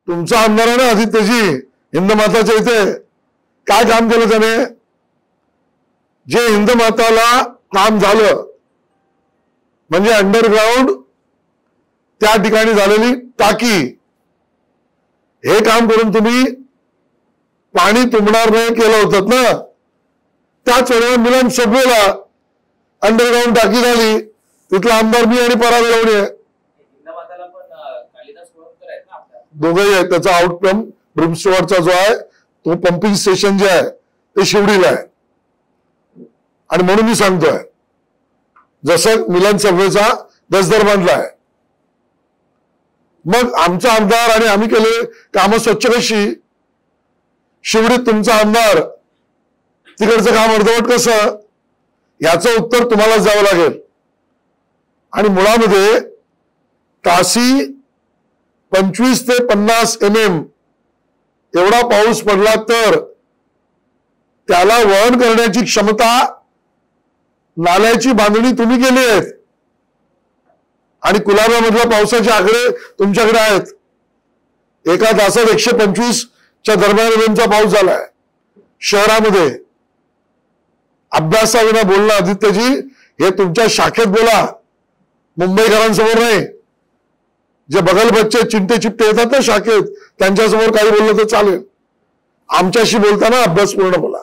तुमचा आमदार आहे ना आदित्यजी, हिंदमाताच्या इथे काय काम केलं त्याने? जे हिंदमाताला काम झालं म्हणजे अंडरग्राऊंड त्या ठिकाणी झालेली टाकी, हे काम करून तुम्ही पाणी तुंबणार नाही केलं होतं ना. त्याच वेळेला मिलन सबवेला अंडरग्राऊंड टाकी झाली, तिथला आमदार मी आणि पराग लावणी आहे, दोघंही आहेत. त्याचा आउटकम ब्रिमस्टोअरचा जो आहे तो पंपिंग स्टेशन जे आहे ते शिवडीला आहे. आणि म्हणून मी सांगतोय, जसं मिलन सबवेचा दसदर बांधला आहे, मग आमचा आमदार आणि आम्ही केले कामं स्वच्छ कशी? शिवडीत तुमचा आमदार तिकडचं काम अर्धवट कसं? याचं उत्तर तुम्हालाच द्यावं लागेल. आणि मुळामध्ये ताशी 25 ते 50 mm एवढा पाऊस पडला तर त्याला वहन करण्याची क्षमता नाल्याची बांधणी तुम्ही केली आहेत. आणि कुलाब्यामधल्या पावसाचे आकडे तुमच्याकडे आहेत. एका तासात 125च्या दरम्यानचा पाऊस झालाय शहरामध्ये. अभ्यासाविना बोलणं आदित्यजी, हे तुमच्या शाखेत बोला, मुंबईकरांसमोर नाही. जे बगल बच्चे चिंटे चिपटे येतात ना शाखेत, त्यांच्यासमोर काही बोललं तर चालेल. आमच्याशी बोलताना अभ्यासपूर्ण बोला.